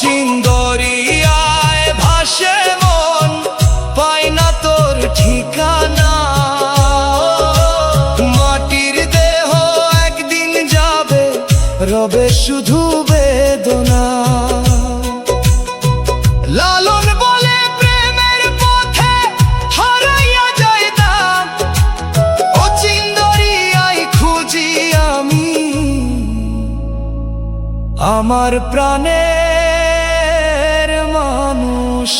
চিন্দরিয়ায় ভাসে মন, পায় না তোর ঠিকানা। মাটির দেহ একদিন যাবে, রবে শুধু বেদনা। লালন বলে প্রেমের পথে হারাইয়া যাইতাম, ও চিন্দরিয়ায় খুঁজি আমি আমার প্রাণের মানুষ।